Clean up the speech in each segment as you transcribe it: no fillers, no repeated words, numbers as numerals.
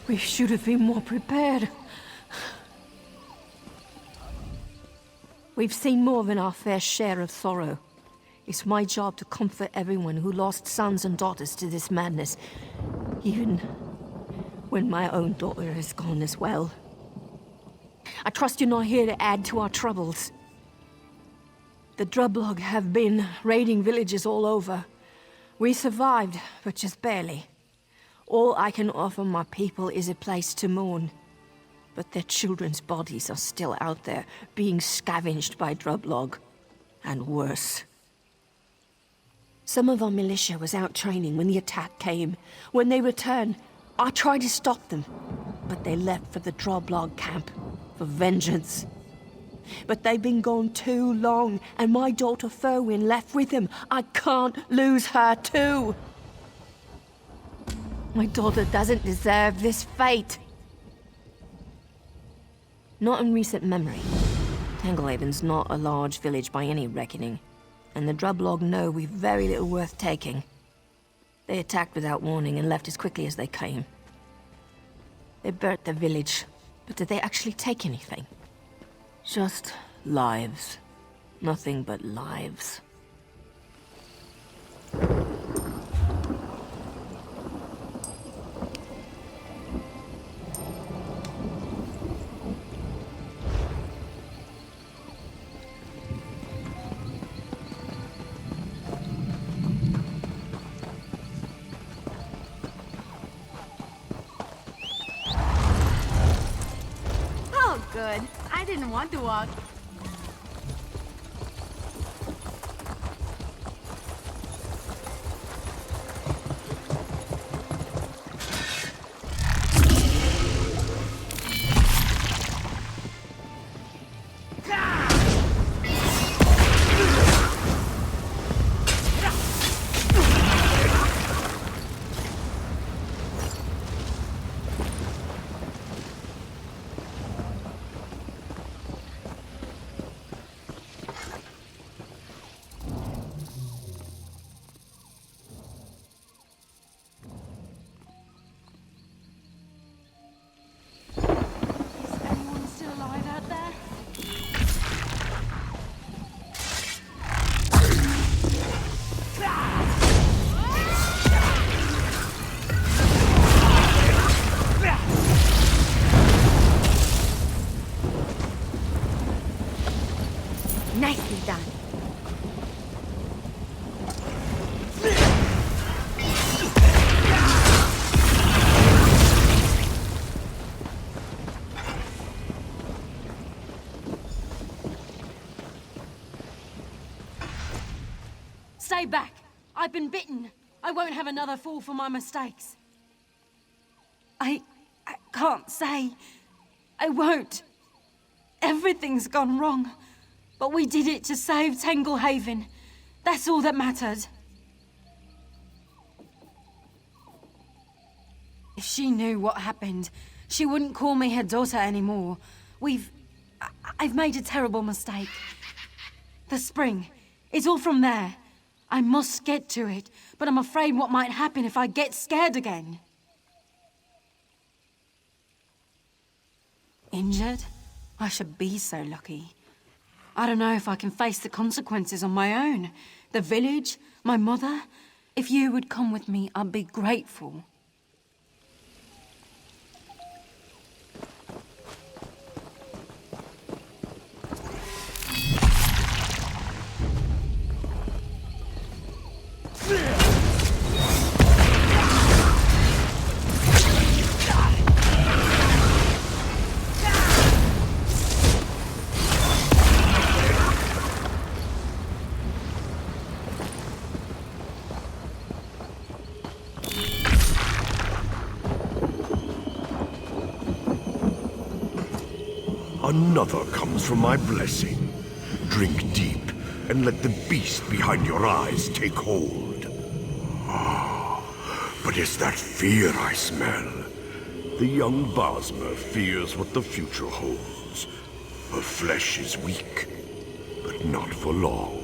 We should have been more prepared. We've seen more than our fair share of sorrow. It's my job to comfort everyone who lost sons and daughters to this madness, even when my own daughter is gone as well. I trust you're not here to add to our troubles. The Drublog have been raiding villages all over. We survived, but just barely. All I can offer my people is a place to mourn. But their children's bodies are still out there, being scavenged by Drublog. And worse. Some of our militia was out training when the attack came. When they returned, I tried to stop them. But they left for the Drublog camp, for vengeance. But they've been gone too long, and my daughter Ferwin left with them. I can't lose her too. My daughter doesn't deserve this fate. Not in recent memory. Tanglehaven's not a large village by any reckoning, and the Drublog know we've very little worth taking. They attacked without warning and left as quickly as they came. They burnt the village, but did they actually take anything? Just lives. Nothing but lives. Oh, good. I didn't want to walk. Nicely done. Stay back. I've been bitten. I won't have another fall for my mistakes. I can't say. I won't. Everything's gone wrong. But we did it to save Tanglehaven. That's all that mattered. If she knew what happened, she wouldn't call me her daughter anymore. I've made a terrible mistake. The spring. It's all from there. I must get to it, but I'm afraid what might happen if I get scared again. Injured? I should be so lucky. I don't know if I can face the consequences on my own. The village, my mother. If you would come with me, I'd be grateful. Another comes from my blessing. Drink deep, and let the beast behind your eyes take hold. Ah, but it's that fear I smell. The young Bosmer fears what the future holds. Her flesh is weak, but not for long.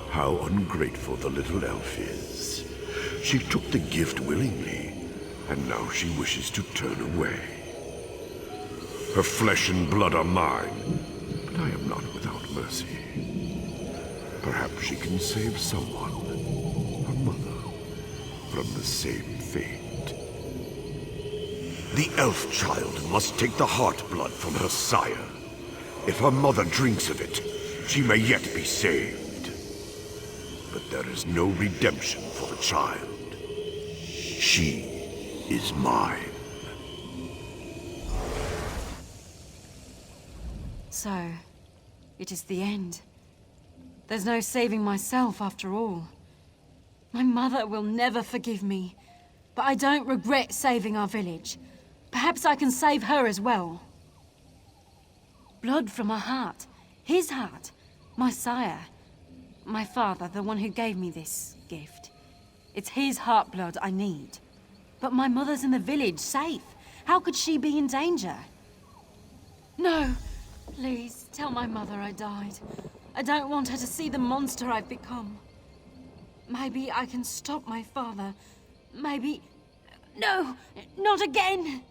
How ungrateful the little elf is. She took the gift willingly, And now she wishes to turn away. Her flesh and blood are mine, but I am not without mercy. Perhaps she can save someone, her mother, from the same fate. The elf child must take the heart blood from her sire. If her mother drinks of it, she may yet be saved. But there is no redemption for the child. She is mine. So, it is the end. There's no saving myself after all. My mother will never forgive me, but I don't regret saving our village. Perhaps I can save her as well. Blood from her heart. His heart. My sire. My father, the one who gave me this gift. It's his heart blood I need. But my mother's in the village, safe. How could she be in danger? No. Please, tell my mother I died. I don't want her to see the monster I've become. Maybe I can stop my father. Maybe... No! Not again!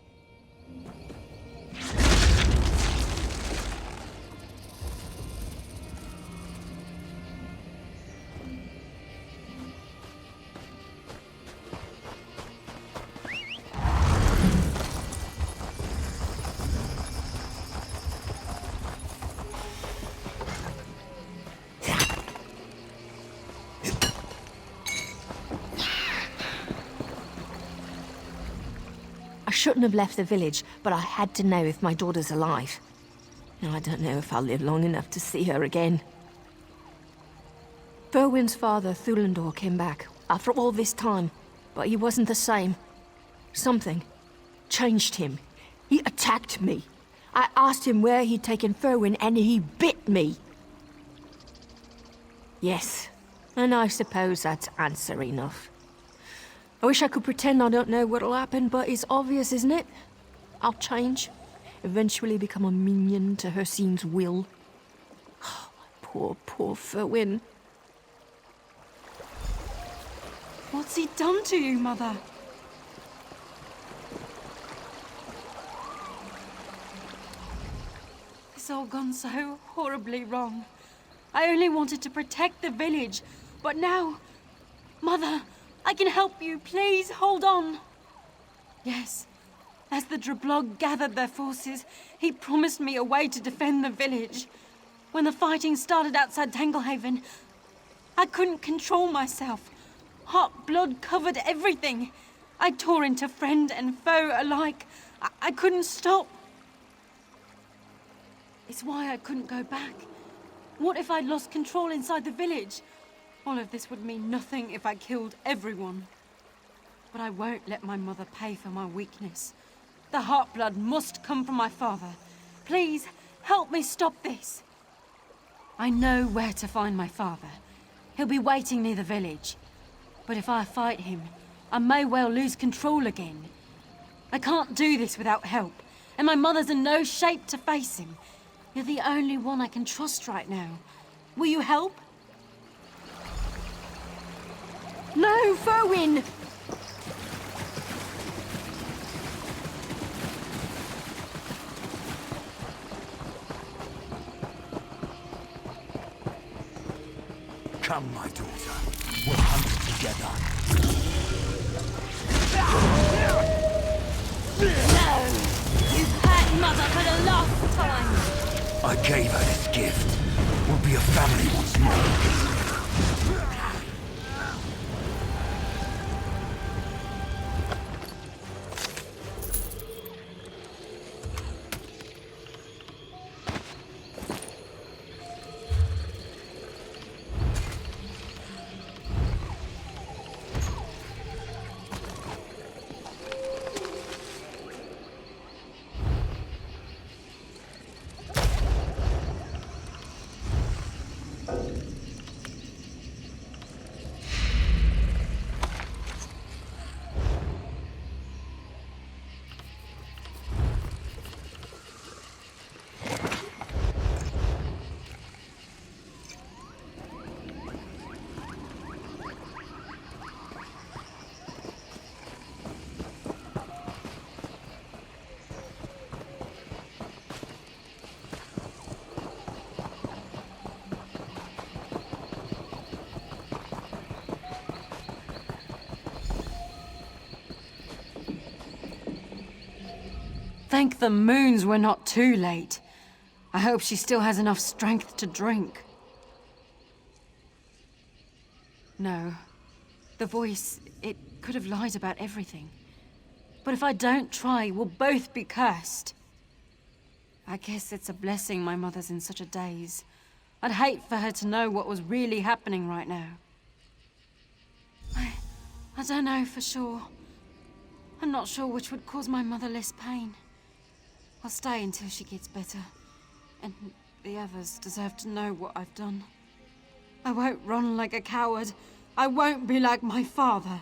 I shouldn't have left the village, but I had to know if my daughter's alive. Now I don't know if I'll live long enough to see her again. Ferwin's father, Thulandor, came back after all this time, but he wasn't the same. Something changed him. He attacked me. I asked him where he'd taken Ferwin, and he bit me. Yes, and I suppose that's answer enough. I wish I could pretend I don't know what'll happen, but it's obvious, isn't it? I'll change. Eventually become a minion to Hircine's will. Oh, poor, poor Ferwin. What's he done to you, Mother? It's all gone so horribly wrong. I only wanted to protect the village, but now... Mother, I can help you. Please, hold on. Yes, as the Drablog gathered their forces, he promised me a way to defend the village. When the fighting started outside Tanglehaven, I couldn't control myself. Hot blood covered everything. I tore into friend and foe alike. I couldn't stop. It's why I couldn't go back. What if I'd lost control inside the village? All of this would mean nothing if I killed everyone. But I won't let my mother pay for my weakness. The heart blood must come from my father. Please, help me stop this. I know where to find my father. He'll be waiting near the village. But if I fight him, I may well lose control again. I can't do this without help, and my mother's in no shape to face him. You're the only one I can trust right now. Will you help? No, Ferwin! Come, my daughter. We'll hunt together. No! You've hurt Mother for the last time! I gave her this gift. We'll be a family once more. Thank the moons we're not too late. I hope she still has enough strength to drink. No. The voice, it could have lied about everything. But if I don't try, we'll both be cursed. I guess it's a blessing my mother's in such a daze. I'd hate for her to know what was really happening right now. I don't know for sure. I'm not sure which would cause my mother less pain. I'll stay until she gets better. And the others deserve to know what I've done. I won't run like a coward. I won't be like my father.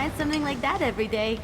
find something like that every day.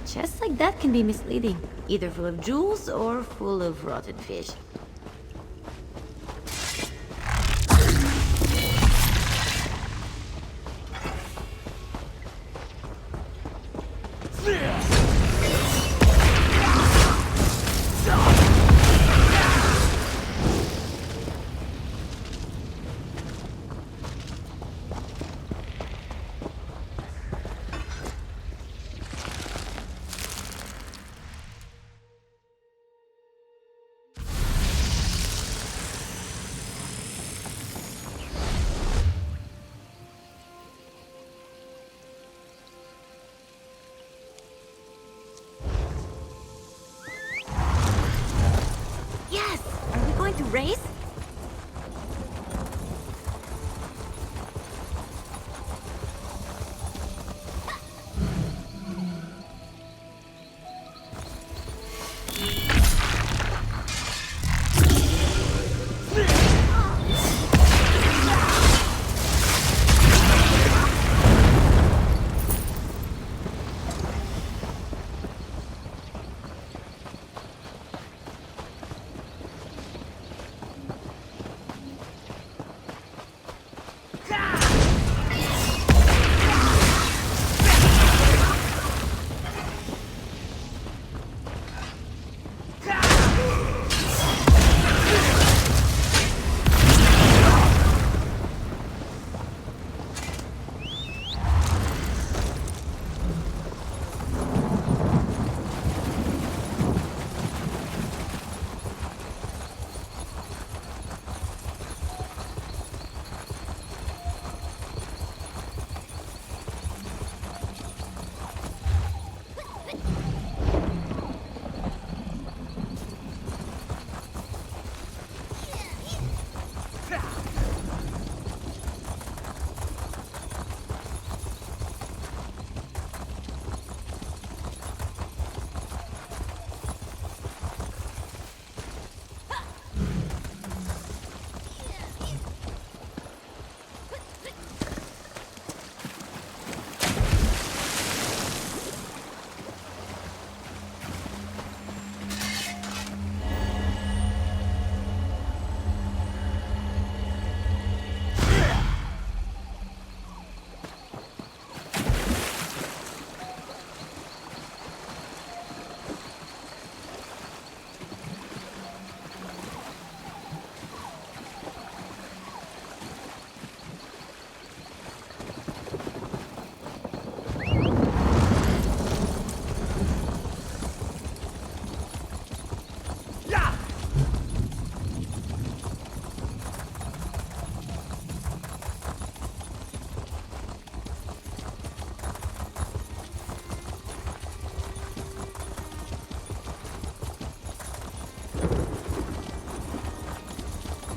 Chests like that can be misleading, either full of jewels or full of rotten fish.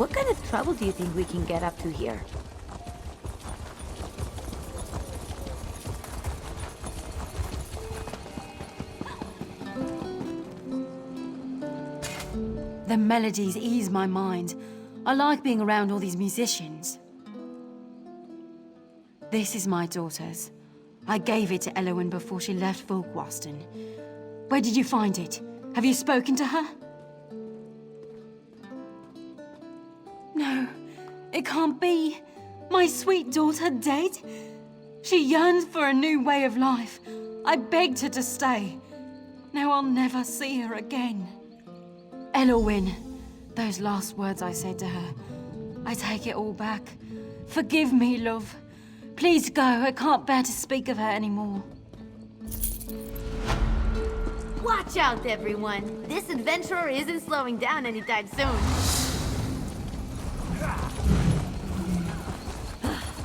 What kind of trouble do you think we can get up to here? The melodies ease my mind. I like being around all these musicians. This is my daughter's. I gave it to Elowen before she left Volkwasten. Where did you find it? Have you spoken to her? No, it can't be. My sweet daughter dead? She yearned for a new way of life. I begged her to stay. Now I'll never see her again. Elowen, those last words I said to her, I take it all back. Forgive me, love. Please go, I can't bear to speak of her anymore. Watch out, everyone. This adventurer isn't slowing down anytime soon.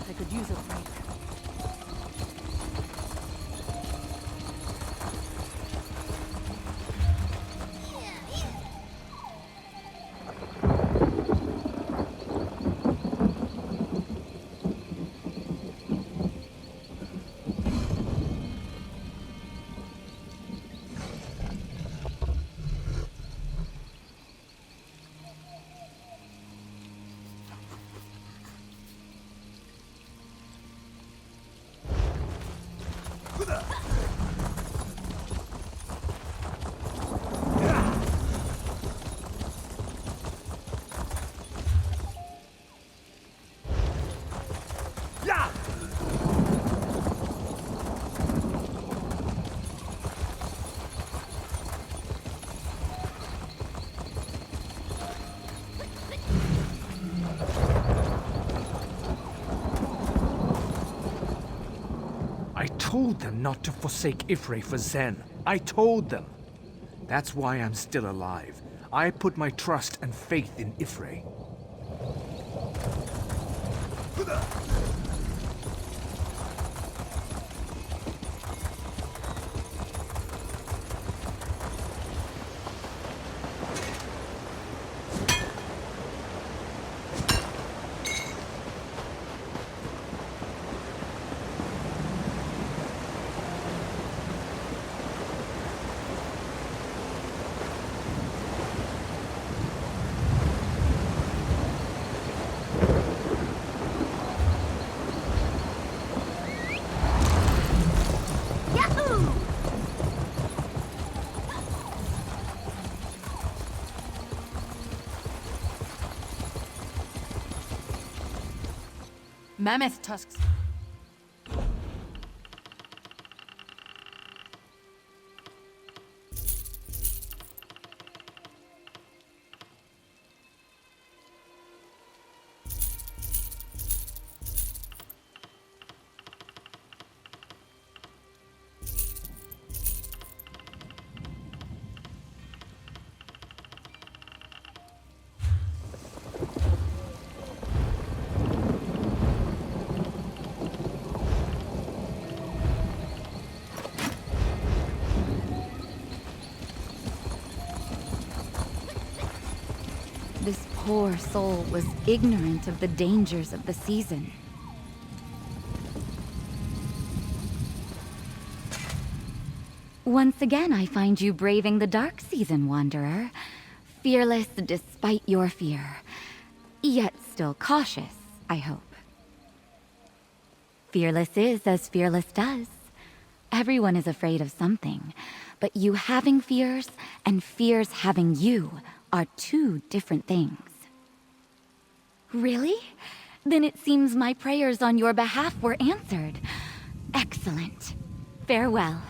I could use a break. I told them not to forsake Ifre for Zen. I told them. That's why I'm still alive. I put my trust and faith in Ifre. Yahoo! Mammoth tusks. This poor soul was ignorant of the dangers of the season. Once again, I find you braving the dark season, Wanderer. Fearless despite your fear. Yet still cautious, I hope. Fearless is as fearless does. Everyone is afraid of something, but you having fears and fears having you are two different things. Really? Then it seems my prayers on your behalf were answered. Excellent. Farewell.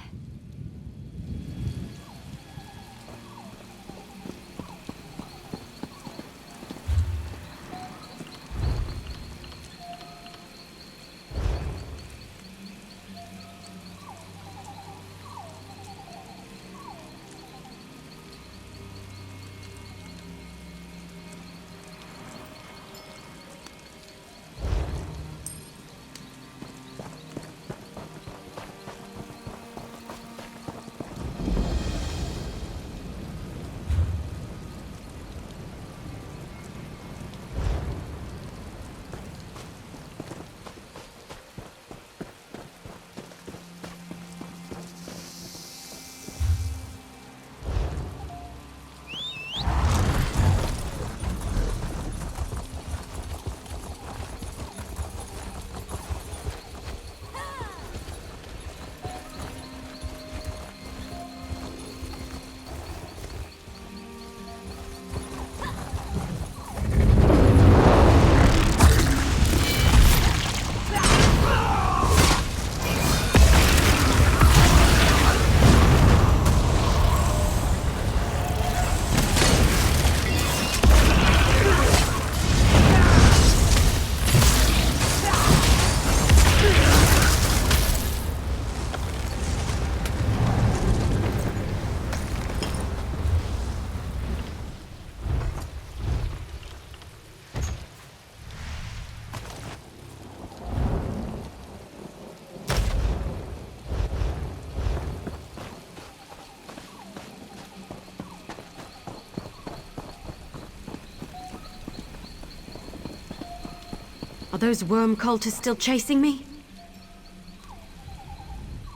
Are those worm cultists still chasing me?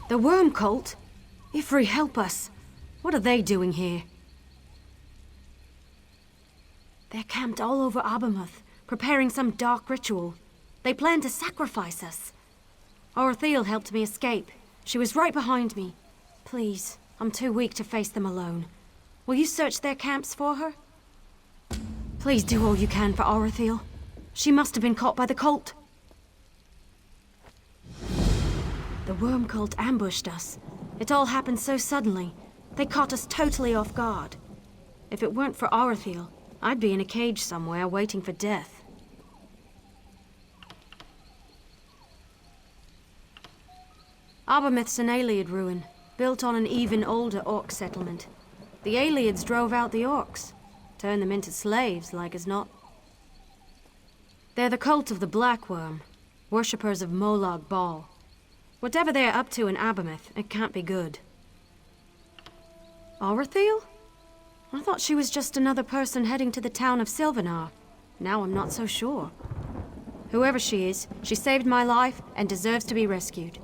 The worm cult? Ifri, help us. What are they doing here? They're camped all over Abamuth, preparing some dark ritual. They plan to sacrifice us. Orathiel helped me escape. She was right behind me. Please, I'm too weak to face them alone. Will you search their camps for her? Please do all you can for Orathiel. She must have been caught by the cult. The worm cult ambushed us. It all happened so suddenly. They caught us totally off guard. If it weren't for Orathiel, I'd be in a cage somewhere waiting for death. Abamuth's an Ayleid ruin, built on an even older orc settlement. The Ayleids drove out the orcs, turned them into slaves, like as not. They're the cult of the Black Worm, worshippers of Molag Bal. Whatever they're up to in Abamuth, it can't be good. Orathiel? I thought she was just another person heading to the town of Sylvanar. Now I'm not so sure. Whoever she is, she saved my life and deserves to be rescued.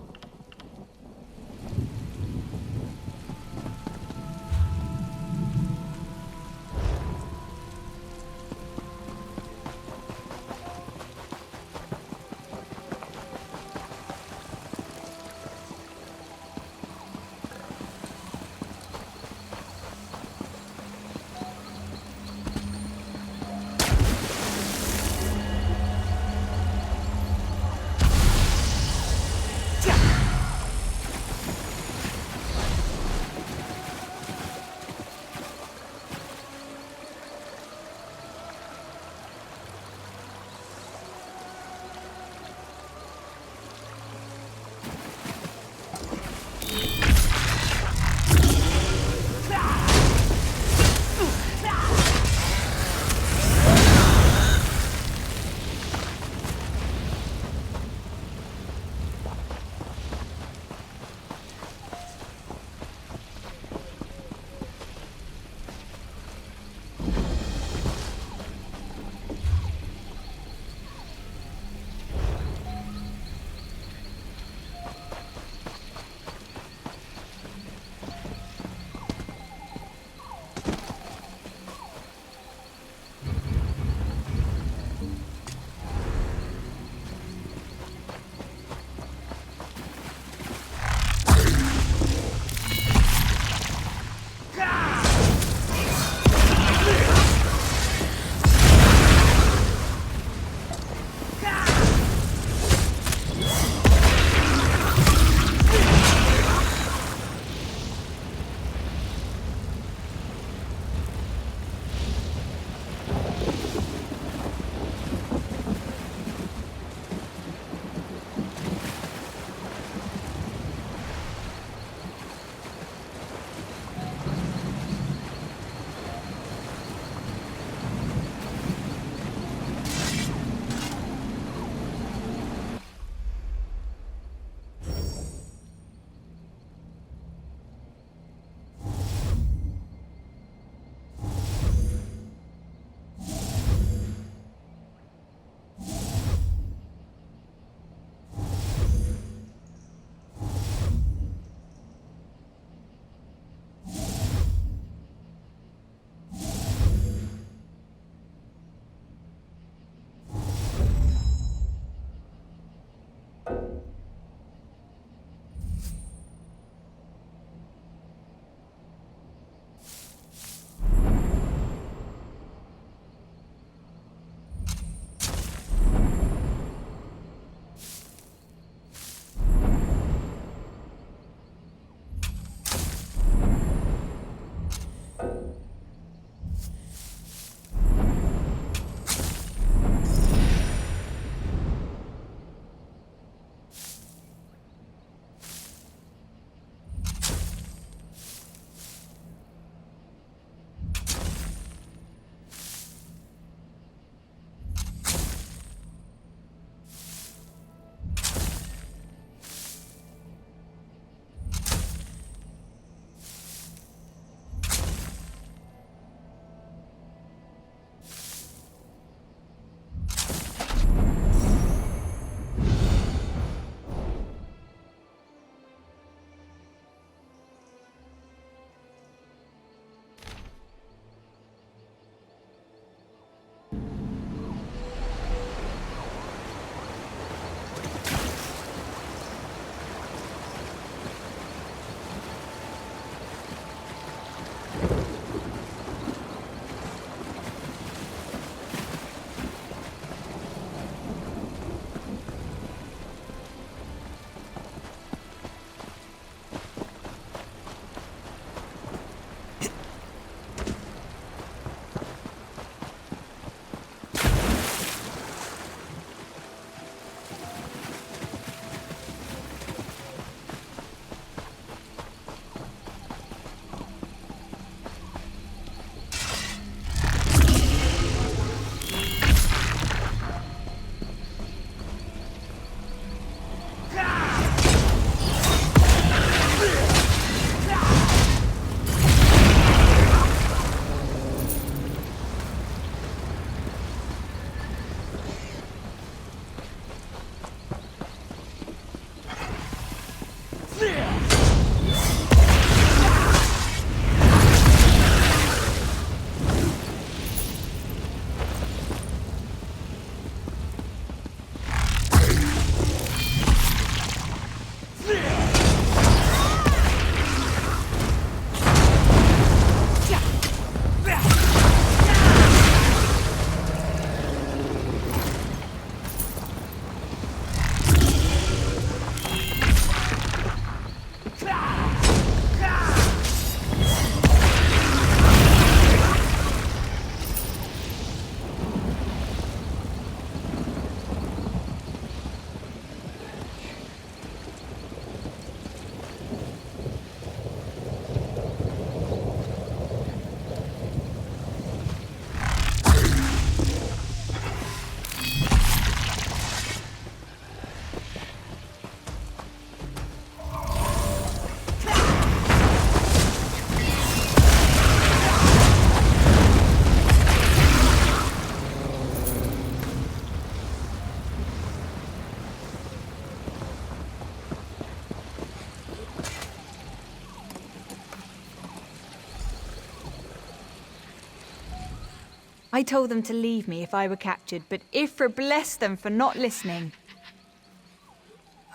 I told them to leave me if I were captured, but Ifra blessed them for not listening.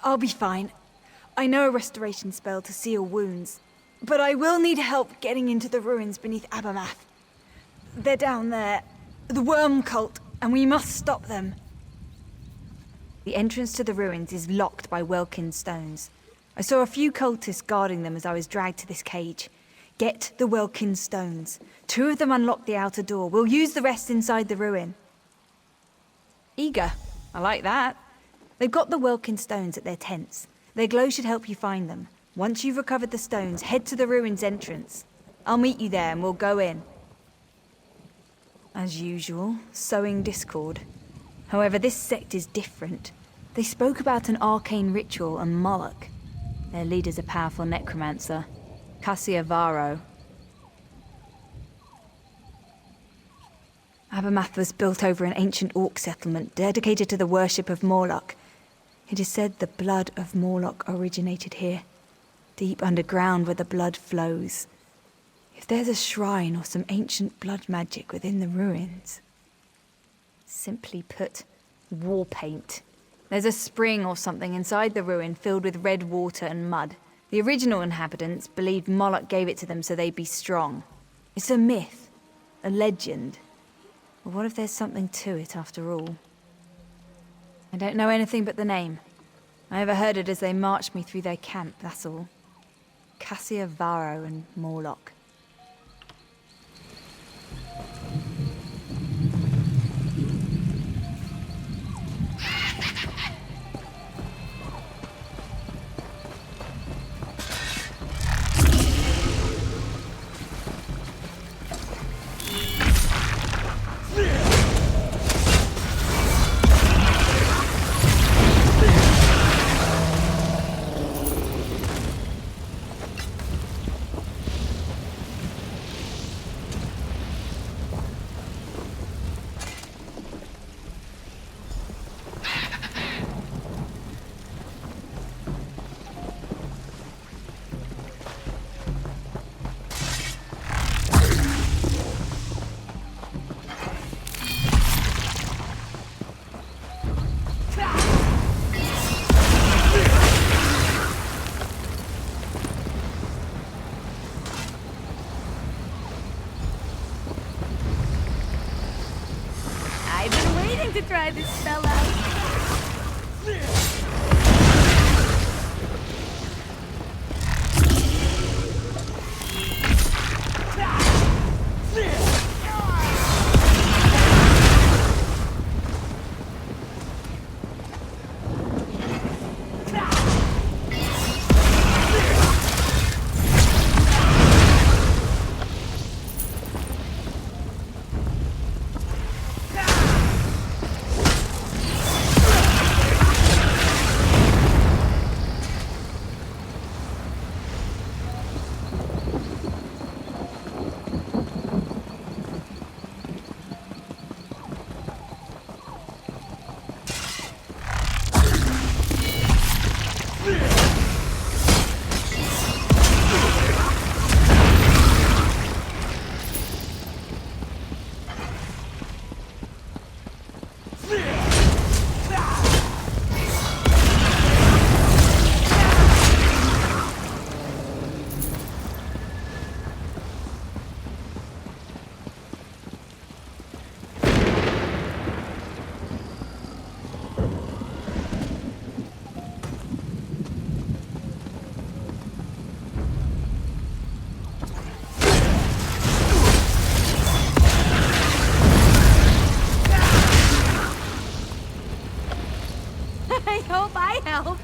I'll be fine. I know a restoration spell to seal wounds, but I will need help getting into the ruins beneath Abermath. They're down there, the Worm Cult, and we must stop them. The entrance to the ruins is locked by Welkin stones. I saw a few cultists guarding them as I was dragged to this cage. Get the Welkin stones. 2 of them unlock the outer door. We'll use the rest inside the ruin. Eager. I like that. They've got the Welkin stones at their tents. Their glow should help you find them. Once you've recovered the stones, head to the ruins entrance. I'll meet you there and we'll go in. As usual, sowing discord. However, this sect is different. They spoke about an arcane ritual and Moloch. Their leader's a powerful necromancer, Cassia Varro. Abermath was built over an ancient orc settlement dedicated to the worship of Morlock. It is said the blood of Morlock originated here, deep underground where the blood flows. If there's a shrine or some ancient blood magic within the ruins... Simply put, war paint. There's a spring or something inside the ruin filled with red water and mud. The original inhabitants believed Moloch gave it to them so they'd be strong. It's a myth, a legend. But what if there's something to it after all? I don't know anything but the name. I overheard it as they marched me through their camp, that's all. Cassia Varro and Morlock. To try this spell out. I hope I helped.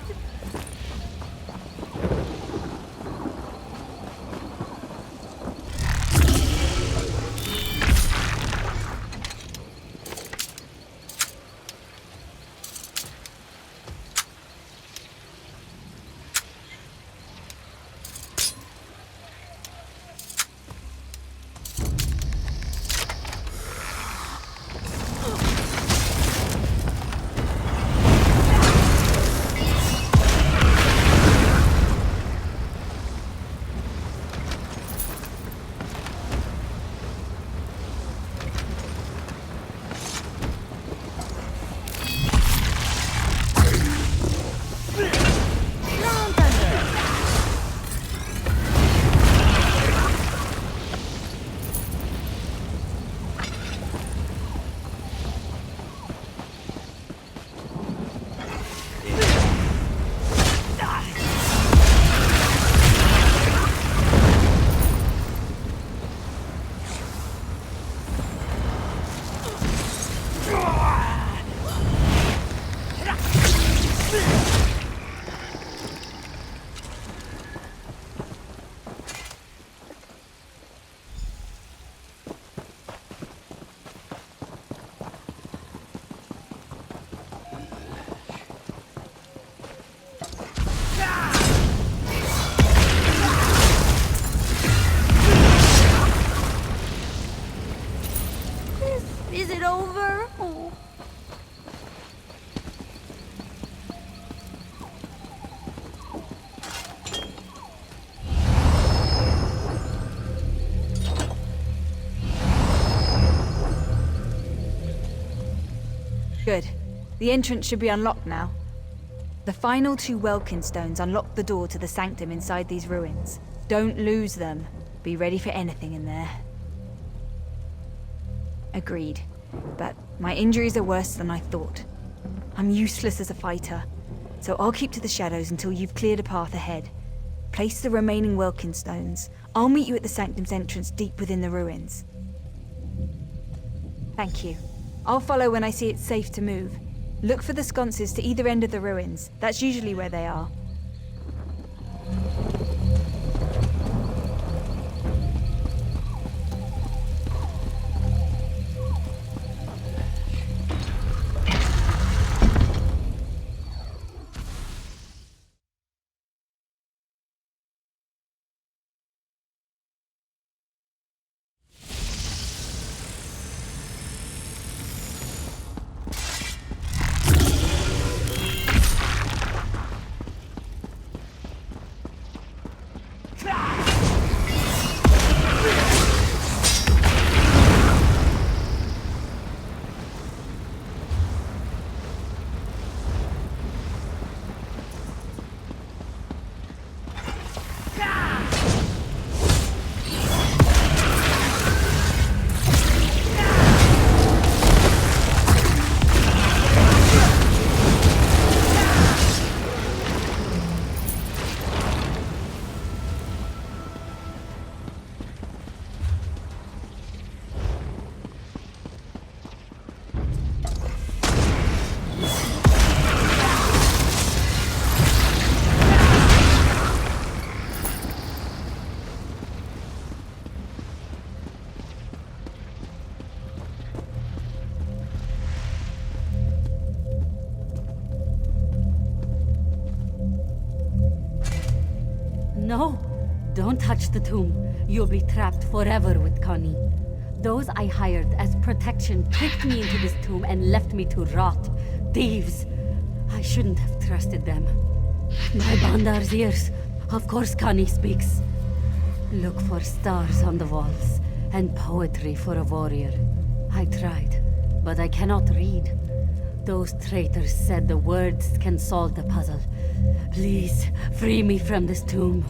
Is it over? Oh. Good. The entrance should be unlocked now. The final 2 Welkin stones unlock the door to the sanctum inside these ruins. Don't lose them. Be ready for anything in there. Agreed. But my injuries are worse than I thought. I'm useless as a fighter, so I'll keep to the shadows until you've cleared a path ahead. Place the remaining Welkin stones. I'll meet you at the sanctum's entrance deep within the ruins. Thank you. I'll follow when I see it's safe to move. Look for the sconces to either end of the ruins. That's usually where they are. No, don't touch the tomb. You'll be trapped forever with Connie. Those I hired as protection tricked me into this tomb and left me to rot. Thieves! I shouldn't have trusted them. My Bandar's ears. Of course Connie speaks. Look for stars on the walls, and poetry for a warrior. I tried, but I cannot read. Those traitors said the words can solve the puzzle. Please, free me from this tomb.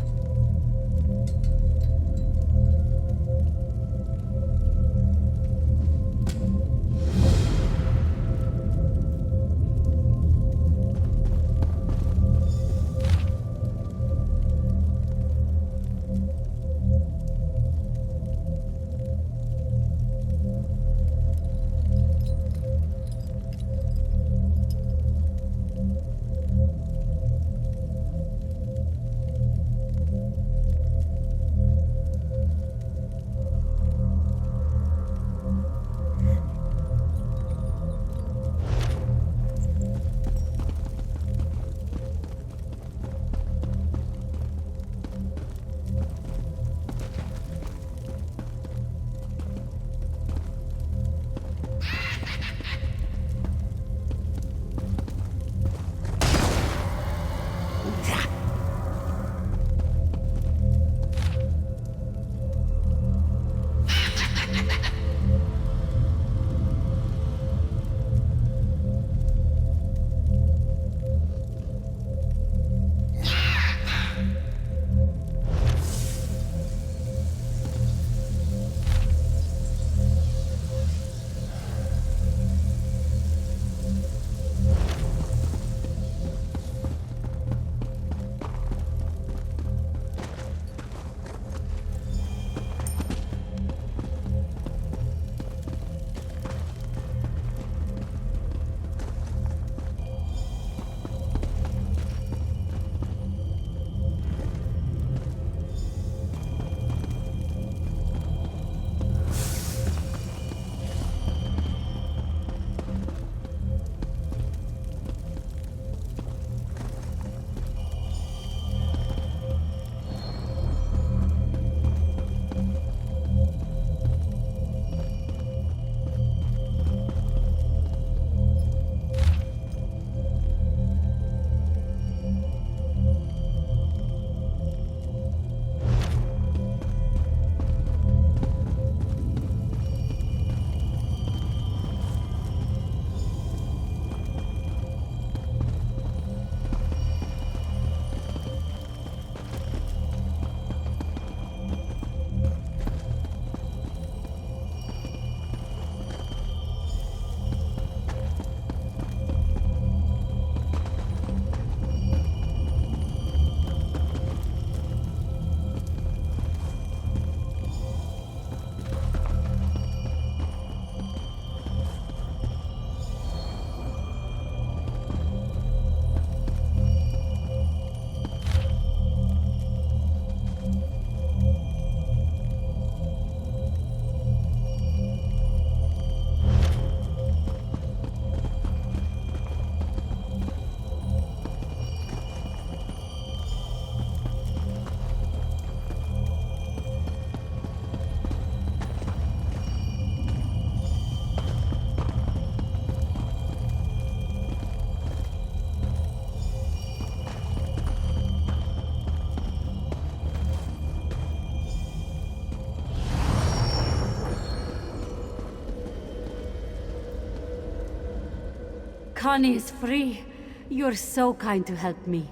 Connie is free. You're so kind to help me.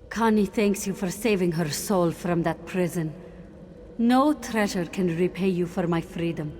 Connie thanks you for saving her soul from that prison. No treasure can repay you for my freedom.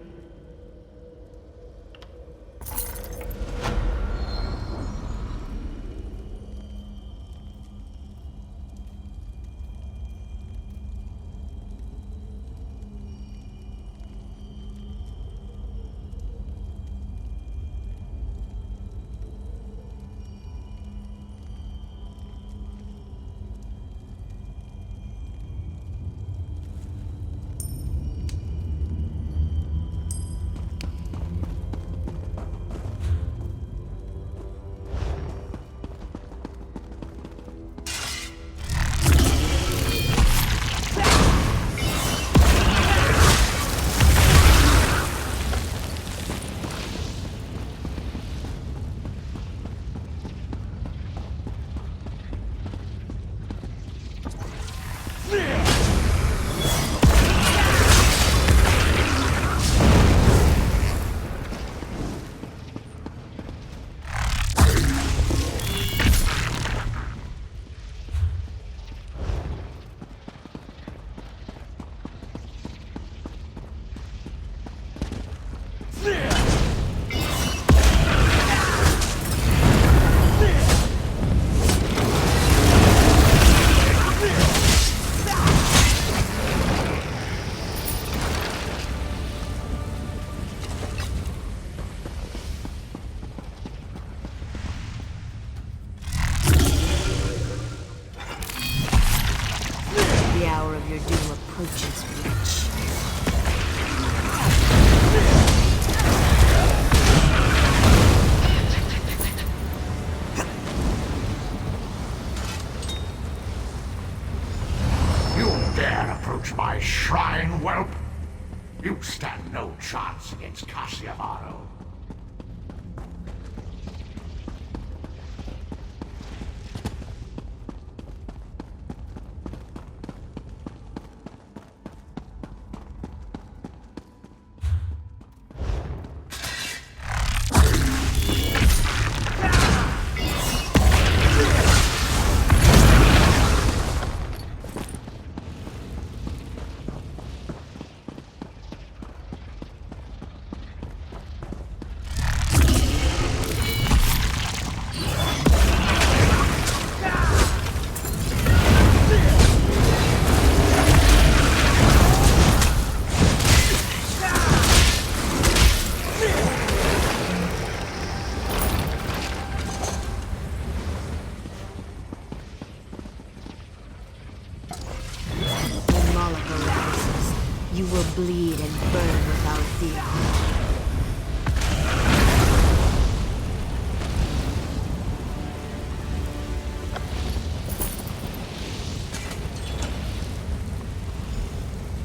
The hour of your doom approaches, witch. You dare approach my shrine, whelp? You stand no chance against Cassiavaro. You will bleed and burn without fear.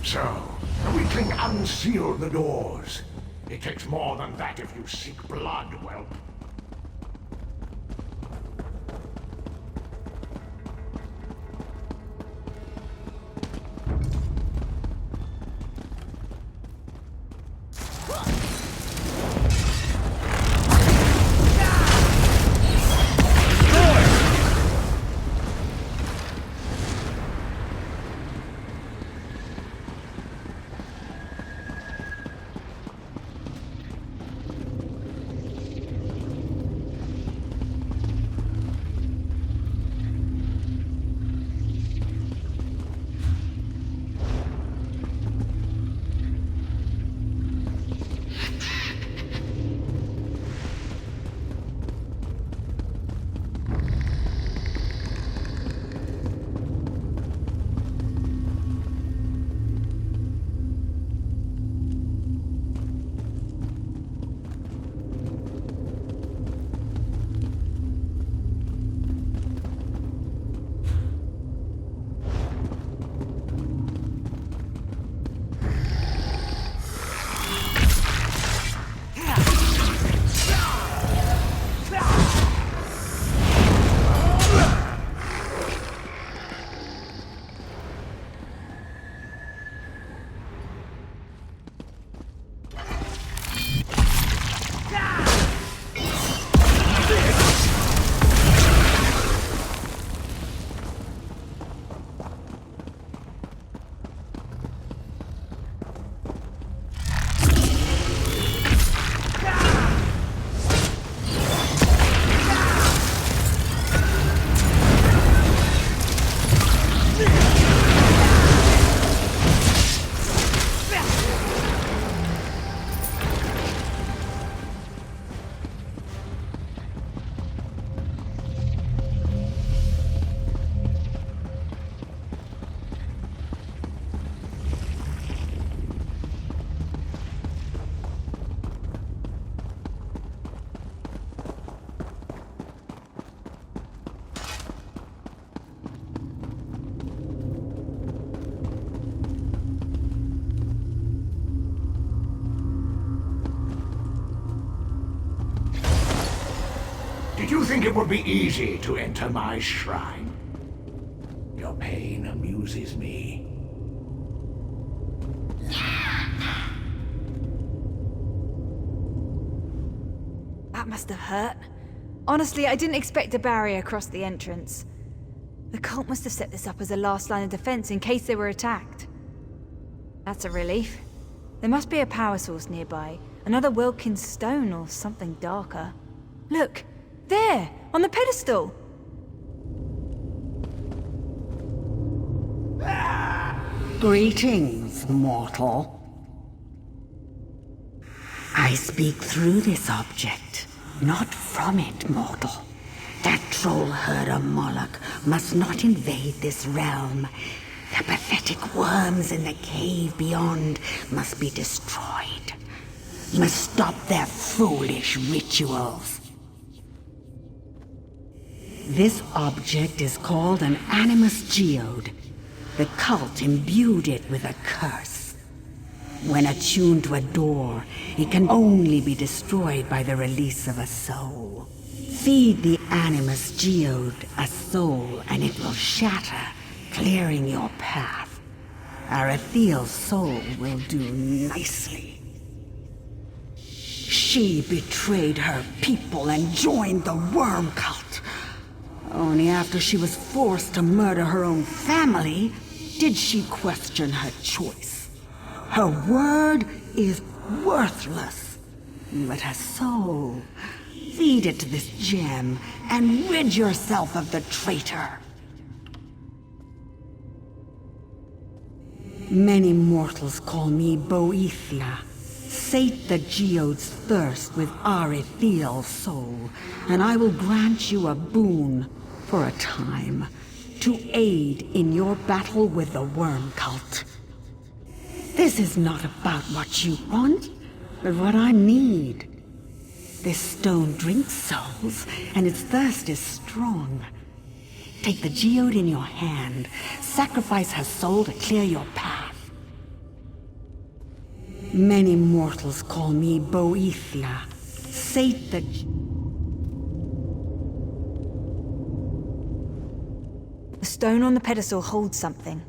So, the weakling unsealed the doors. It takes more than that if you seek blood, whelp. you think it would be easy to enter my shrine? Your pain amuses me. That must have hurt. Honestly, I didn't expect a barrier across the entrance. The cult must have set this up as a last line of defense in case they were attacked. That's a relief. There must be a power source nearby. Another Wilkins stone or something darker. Look! There! On the pedestal! Greetings, mortal. I speak through this object, not from it, mortal. That troll herder Moloch must not invade this realm. The pathetic worms in the cave beyond must be destroyed. You must stop their foolish rituals. This object is called an Animus Geode. The cult imbued it with a curse. When attuned to a door, it can only be destroyed by the release of a soul. Feed the Animus Geode a soul and it will shatter, clearing your path. Arethiel's soul will do nicely. She betrayed her people and joined the Worm Cult. Only after she was forced to murder her own family did she question her choice. Her word is worthless, but her soul. Feed it to this gem and rid yourself of the traitor. Many mortals call me Boethia. Sate the geode's thirst with Arethiel's soul, and I will grant you a boon for a time to aid in your battle with the Worm Cult. This is not about what you want, but what I need. This stone drinks souls, and its thirst is strong. Take the geode in your hand, sacrifice her soul to clear your path. Many mortals call me Boethia. Sate the... The stone on the pedestal holds something.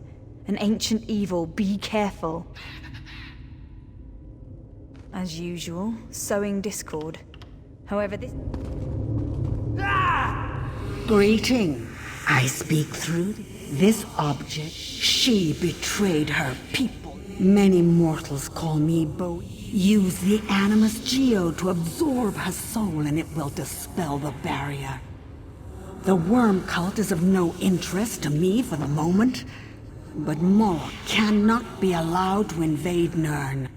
An ancient evil. Be careful. As usual, sowing discord. However, this... Greeting. I speak through this object. She betrayed her people. Many mortals call me Bo. Use the Animus Geode to absorb her soul and it will dispel the barrier. The Worm Cult is of no interest to me for the moment, but Moloch cannot be allowed to invade Nirn.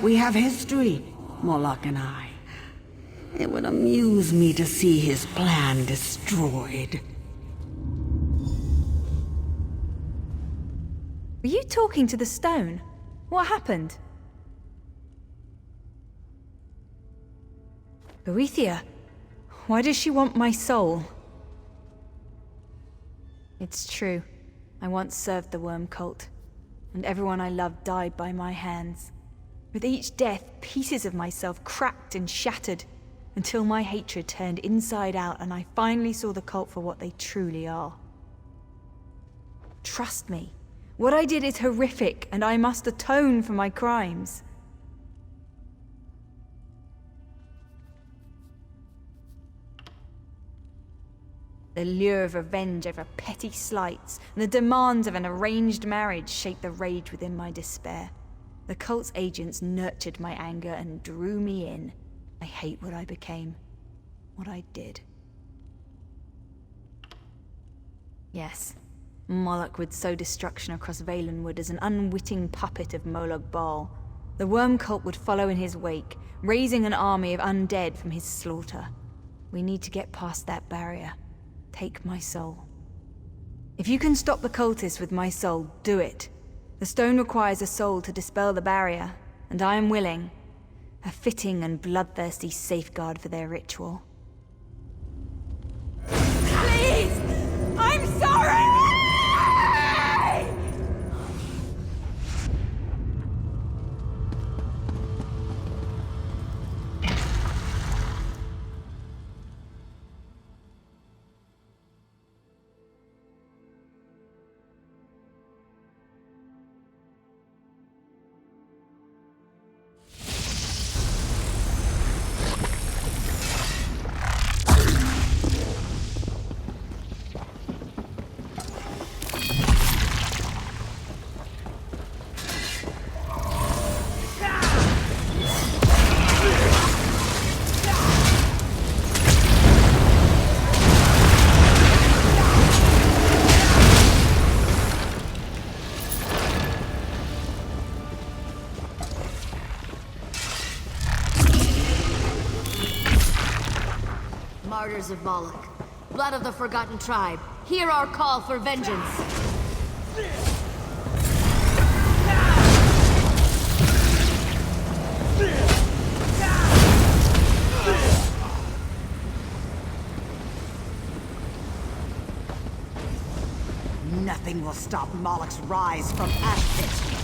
We have history, Moloch and I. It would amuse me to see his plan destroyed. Were you talking to the stone? What happened? Boethia, why does she want my soul? It's true. I once served the Worm Cult, and everyone I loved died by my hands. With each death, pieces of myself cracked and shattered, until my hatred turned inside out and I finally saw the cult for what they truly are. Trust me, what I did is horrific, and I must atone for my crimes. The lure of revenge over petty slights and the demands of an arranged marriage shaped the rage within my despair. The cult's agents nurtured my anger and drew me in. I hate what I became, what I did. Yes, Moloch would sow destruction across Valenwood as an unwitting puppet of Molag Bal. The Worm Cult would follow in his wake, raising an army of undead from his slaughter. We need to get past that barrier. Take my soul. If you can stop the cultists with my soul, do it. The stone requires a soul to dispel the barrier, and I am willing. A fitting and bloodthirsty safeguard for their ritual. Please! I'm sorry! Riders of Moloch. Blood of the Forgotten Tribe. Hear our call for vengeance. Nothing will stop Moloch's rise from Ashpit.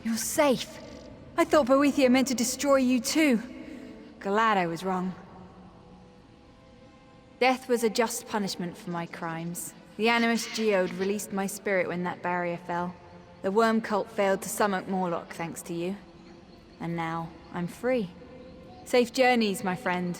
You're safe. I thought Boethia meant to destroy you too. Glad I was wrong. Death was a just punishment for my crimes. The Animus Geode released my spirit when that barrier fell. The worm cult failed to summon Morlock thanks to you. And now, I'm free. Safe journeys, my friend.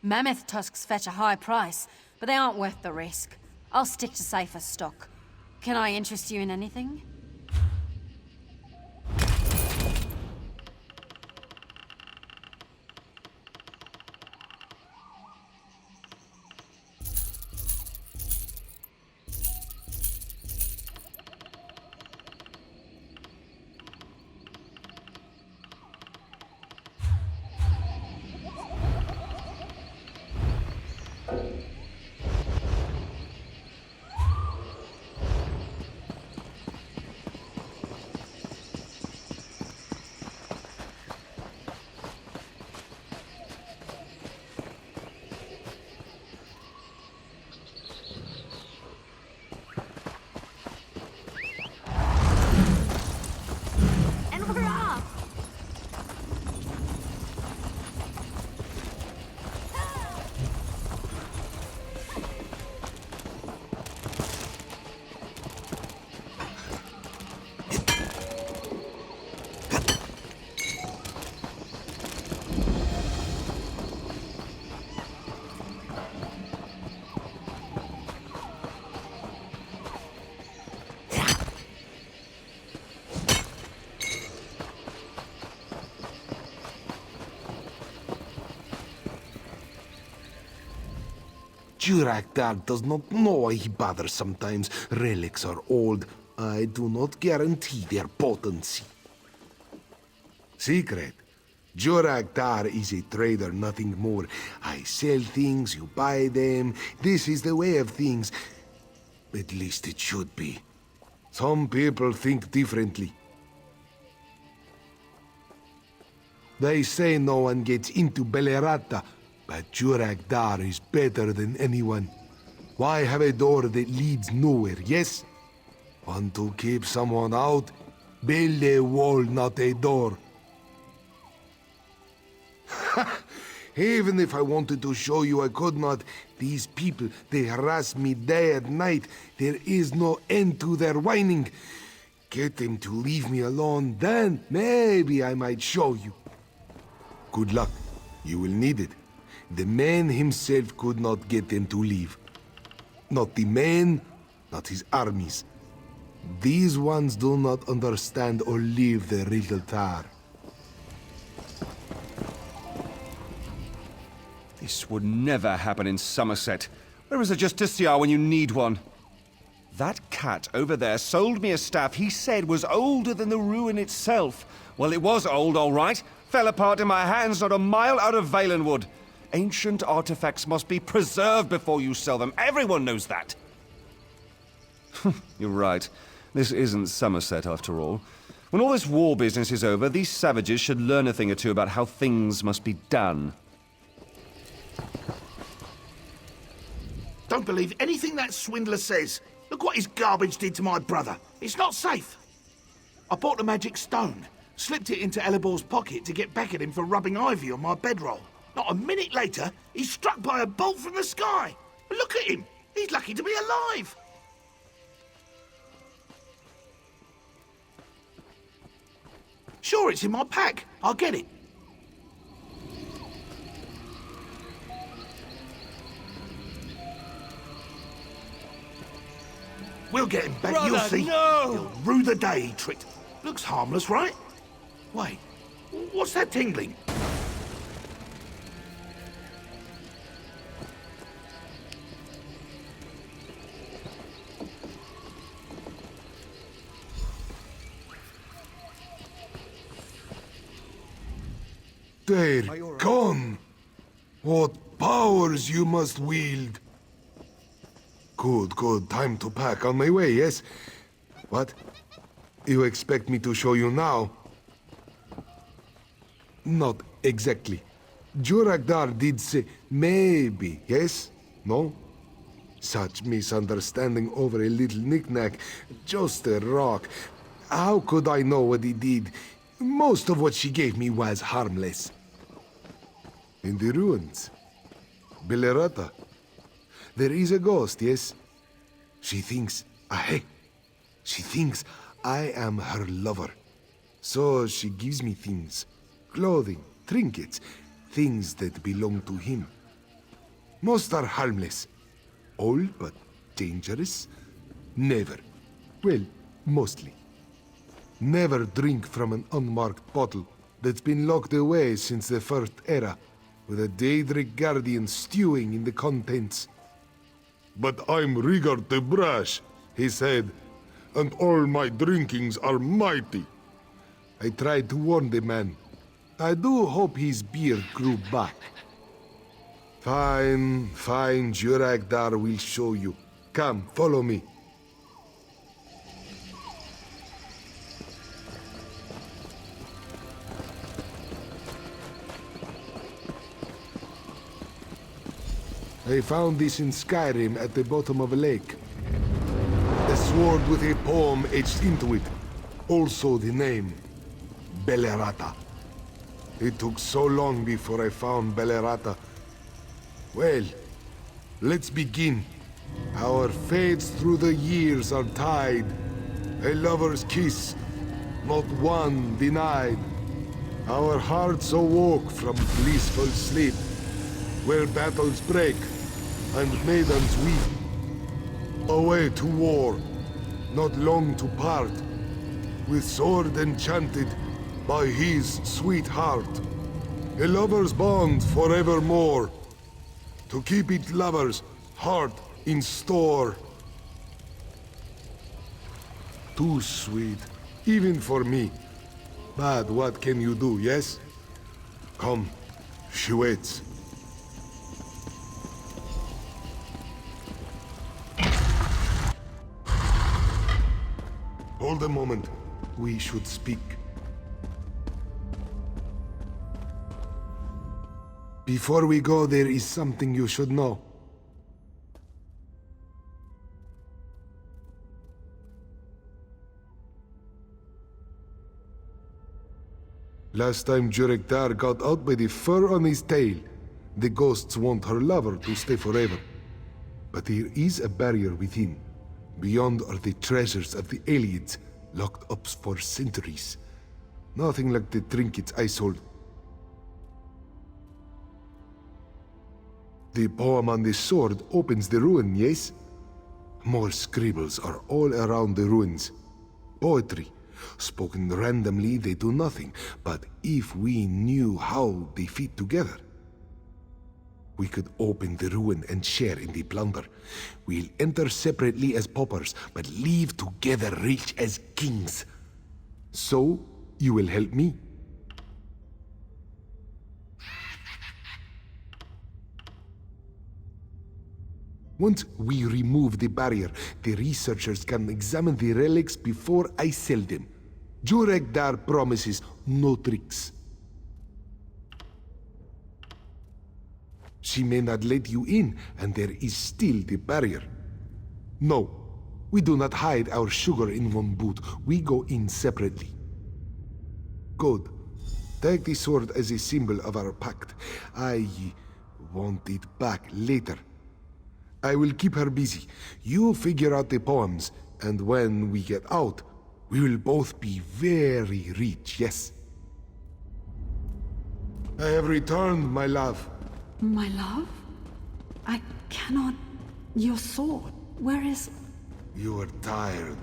Mammoth tusks fetch a high price, but they aren't worth the risk. I'll stick to safer stock. Can I interest you in anything? And we're off! Jurakdar does not know why he bothers sometimes. Relics are old. I do not guarantee their potency. Secret. Jurakdar is a trader, nothing more. I sell things, you buy them. This is the way of things. At least it should be. Some people think differently. They say no one gets into Belerata, but Jurakdar is better than anyone. Why have a door that leads nowhere, yes? Want to keep someone out? Build a wall, not a door. Even if I wanted to show you, I could not. These people, they harass me day and night. There is no end to their whining. Get them to leave me alone, then maybe I might show you. Good luck. You will need it. The man himself could not get them to leave. Not the man, not his armies. These ones do not understand or leave the little tar. This would never happen in Somerset. Where is a justiciar when you need one? That cat over there sold me a staff he said was older than the ruin itself. Well, it was old, all right. Fell apart in my hands not a mile out of Valenwood. Ancient artifacts must be preserved before you sell them. Everyone knows that. You're right. This isn't Somerset, after all. When all this war business is over, these savages should learn a thing or two about how things must be done. Don't believe anything that swindler says. Look what his garbage did to my brother. It's not safe. I bought the magic stone, slipped it into Elibor's pocket to get back at him for rubbing ivy on my bedroll. Not a minute later, he's struck by a bolt from the sky. Look at him. He's lucky to be alive. Sure, it's in my pack. I'll get it. We'll get him back, Brother, you'll see. no! He'll rue the day he tricked. Looks harmless, right? Wait, what's that tingling? They're gone! What powers you must wield! Good, good. Time to pack. On my way, yes? What? You expect me to show you now? Not exactly. Jurakdar did say maybe, yes? No? Such misunderstanding over a little knick-knack. Just a rock. How could I know what he did? Most of what she gave me was harmless. In the ruins. Belerata. There is a ghost, yes? She thinks, she thinks I am her lover. So she gives me things. Clothing, trinkets, things that belong to him. Most are harmless. All but dangerous? Never. Well, mostly. Never drink from an unmarked bottle that's been locked away since the First Era, with a Daedric Guardian stewing in the contents. But I'm Rigard the Brash, he said, and all my drinkings are mighty. I tried to warn the man. I do hope his beard grew back. Fine, fine, Juragdar will show you. Come, follow me. I found this in Skyrim at the bottom of a lake. A sword with a poem etched into it. Also the name, Belerata. It took so long before I found Belerata. Well, let's begin. Our fates through the years are tied. A lover's kiss, not one denied. Our hearts awoke from blissful sleep, where battles break and maidens weep. Away to war, not long to part, with sword enchanted by his sweet heart. A lover's bond forevermore, to keep its lover's heart in store. Too sweet, even for me. But what can you do, yes? Come, she waits. Hold a moment. We should speak. Before we go, there is something you should know. Last time Jurekdar got out by the fur on his tail, the ghosts want her lover to stay forever. But there is a barrier within. Beyond are the treasures of the Aelids, locked up for centuries. Nothing like the trinkets I sold. The poem on the sword opens the ruin, yes? More scribbles are all around the ruins. Poetry. Spoken randomly, they do nothing. But if we knew how they fit together, we could open the ruin and share in the plunder. We'll enter separately as paupers, but leave together rich as kings. So, you will help me. Once we remove the barrier, the researchers can examine the relics before I sell them. Jurekdar promises no tricks. She may not let you in, and there is still the barrier. No, we do not hide our sugar in one boot. We go in separately. Good. Take the sword as a symbol of our pact. I want it back later. I will keep her busy. You figure out the poems, and when we get out, we will both be very rich, yes? I have returned, my love. My love? I cannot... Your sword, where is... You are tired.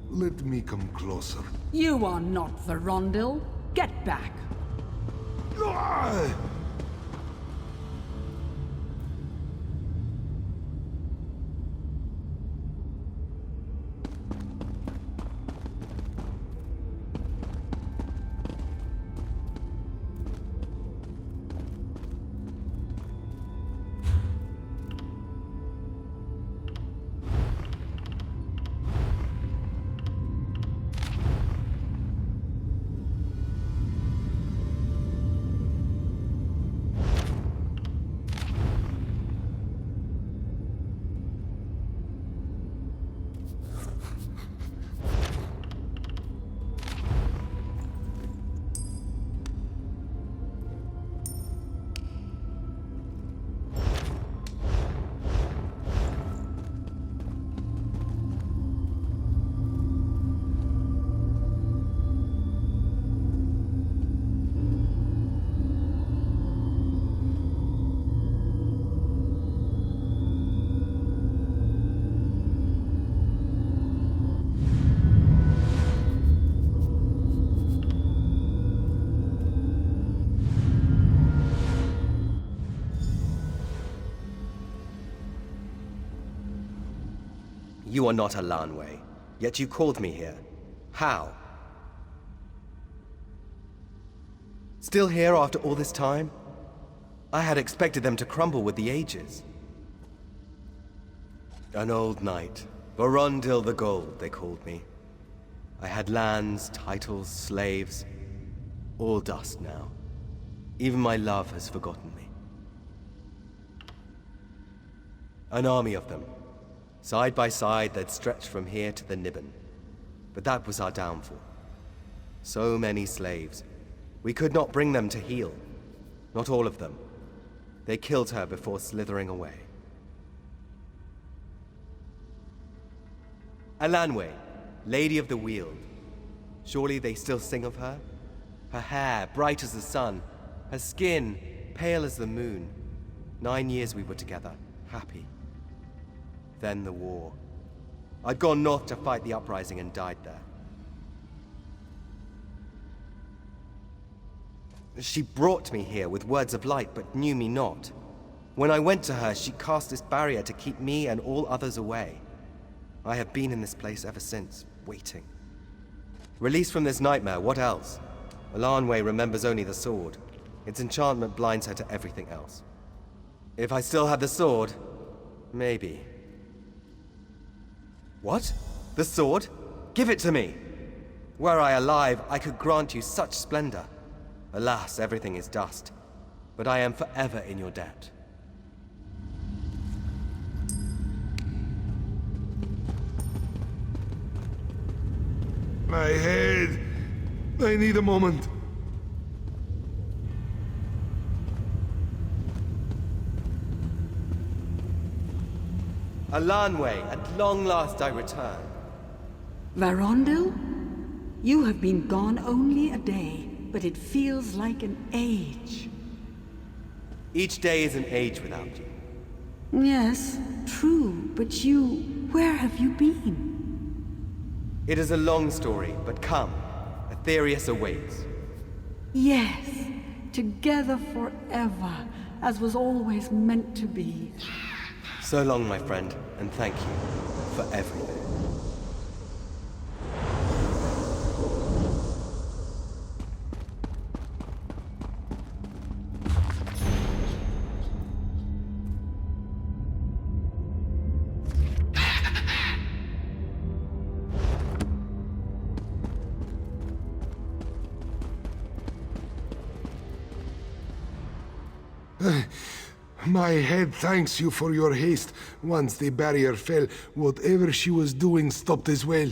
Let me come closer. You are not Verondil. Get back. Ah! You are not a Lanway, yet you called me here. How? Still here after all this time? I had expected them to crumble with the ages. An old knight. Vorondil the Gold, they called me. I had lands, titles, slaves. All dust now. Even my love has forgotten me. An army of them. Side by side, they'd stretched from here to the Niben. But that was our downfall. So many slaves. We could not bring them to heel. Not all of them. They killed her before slithering away. Elanwe, Lady of the Weald. Surely they still sing of her? Her hair, bright as the sun. Her skin, pale as the moon. 9 years we were together, happy. Then the war. I'd gone north to fight the uprising and died there. She brought me here with words of light, but knew me not. When I went to her, she cast this barrier to keep me and all others away. I have been in this place ever since, waiting. Released from this nightmare, what else? Elanwe remembers only the sword. Its enchantment blinds her to everything else. If I still had the sword, maybe. What? The sword? Give it to me! Were I alive, I could grant you such splendor. Alas, everything is dust. But I am forever in your debt. My head! I need a moment. Elanwe, at long last I return. Varondil? You have been gone only a day, but it feels like an age. Each day is an age without you. Yes, true, but you... where have you been? It is a long story, but come. Aetherius awaits. Yes, together forever, as was always meant to be. So long, my friend, and thank you for everything. My head thanks you for your haste. Once the barrier fell, whatever she was doing stopped as well.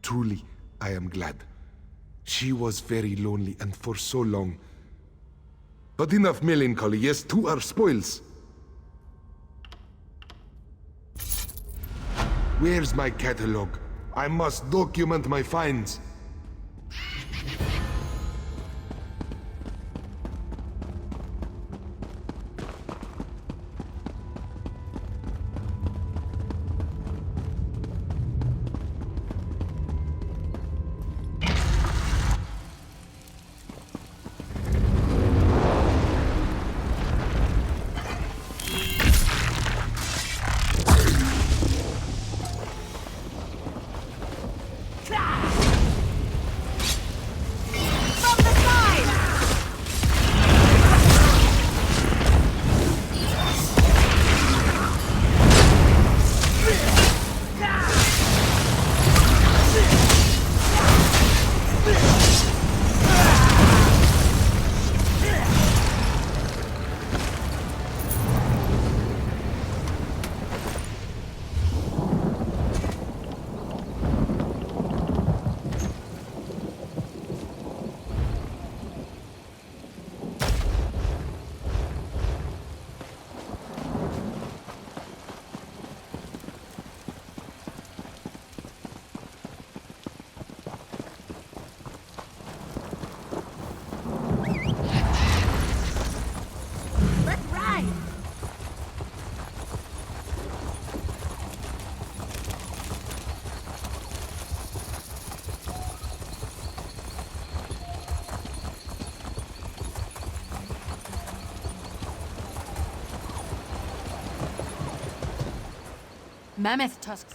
Truly, I am glad. She was very lonely, and for so long. But enough melancholy, yes, to our spoils. Where's my catalogue? I must document my finds. Mammoth tusks.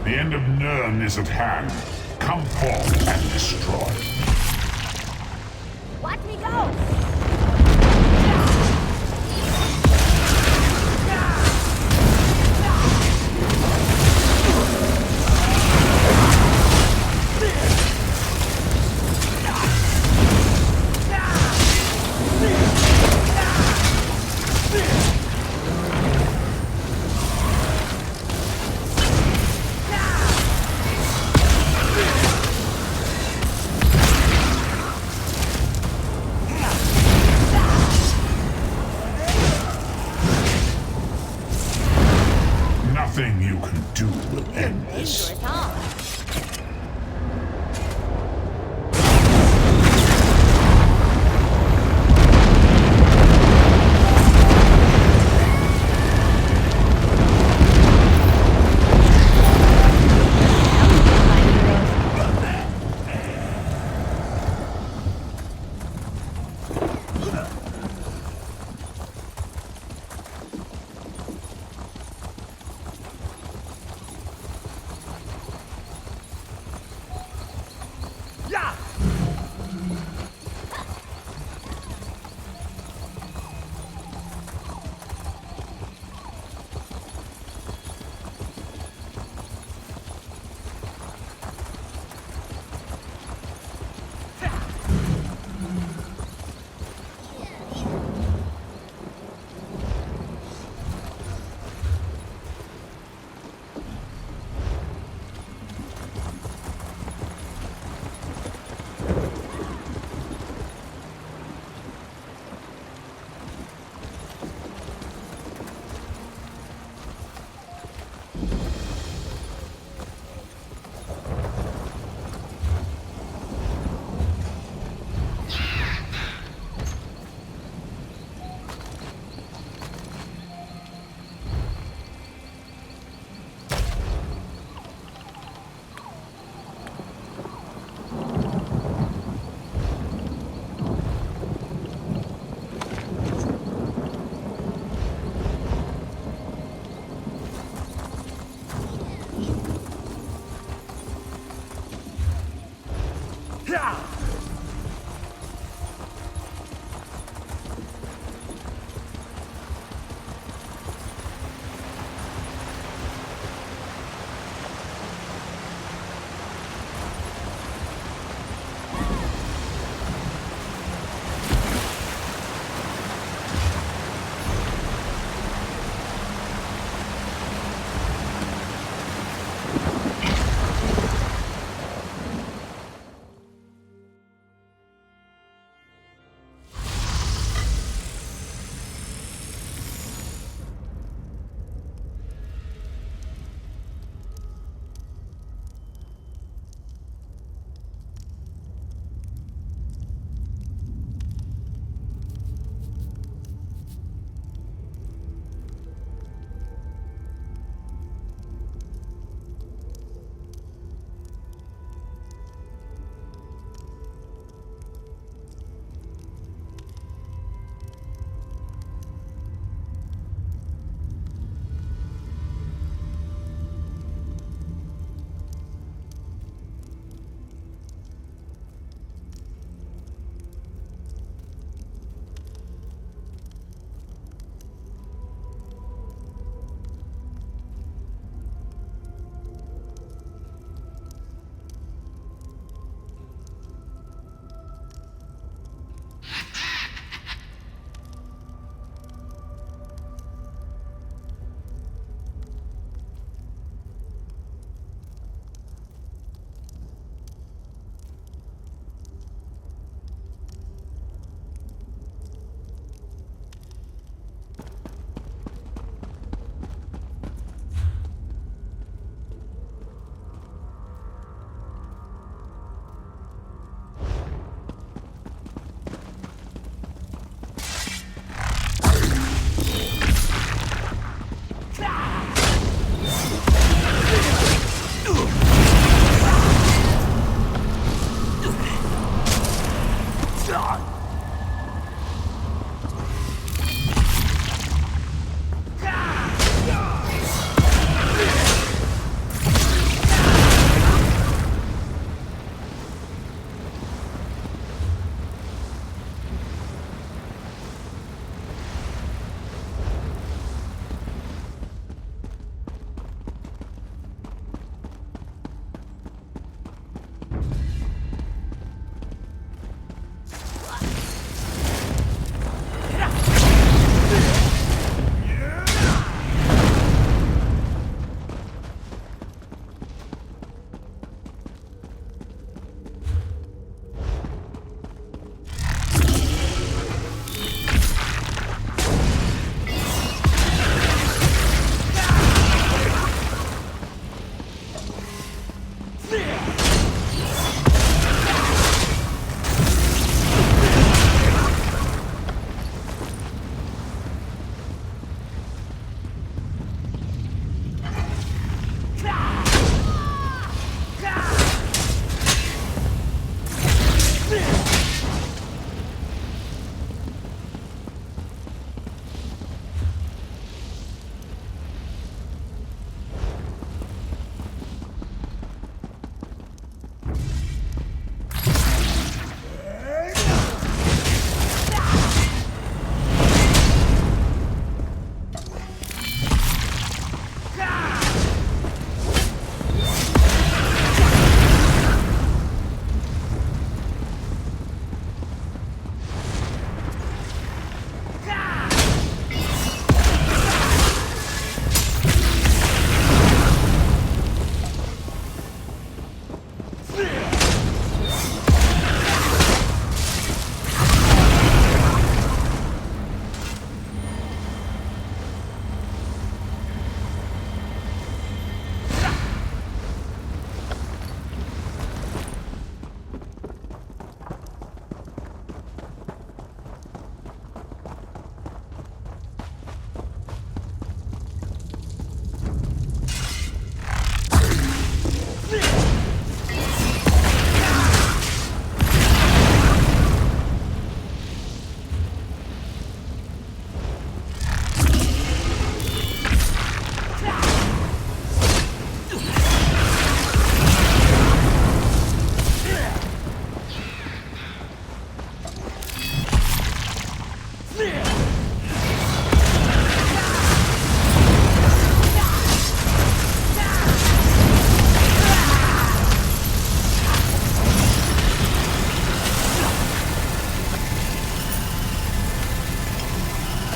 The end of Nirn is at hand. Come forth and destroy. Watch me go!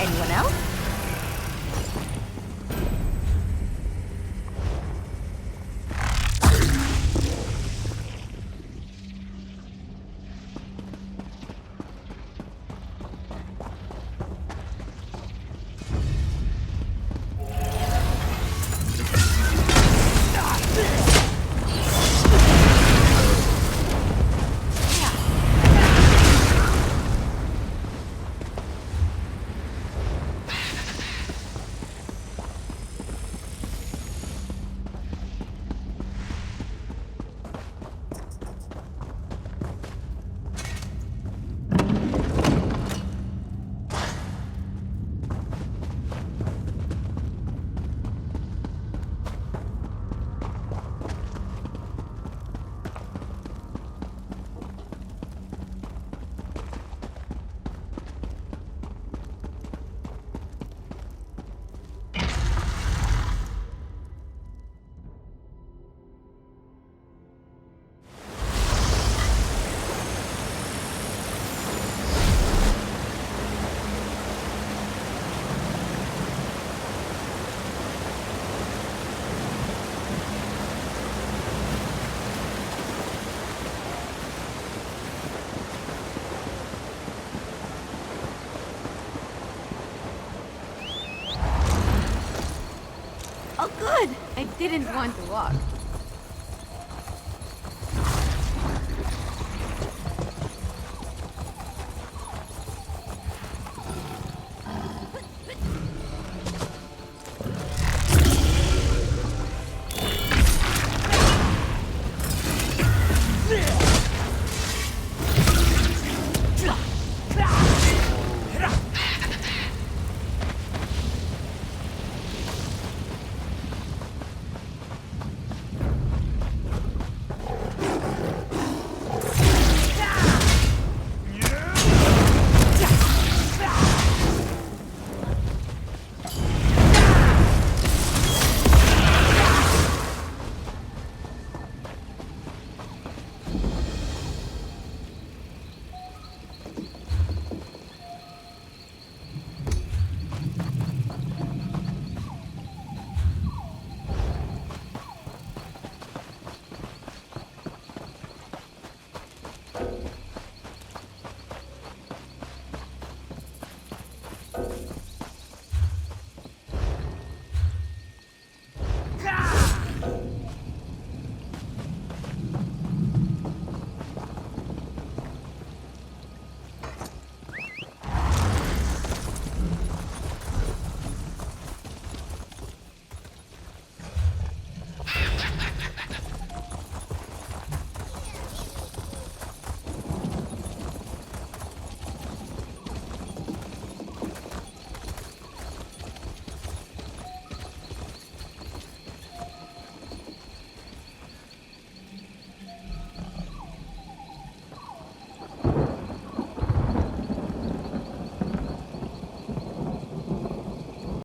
Anyone else? Oh, good. I didn't want to walk.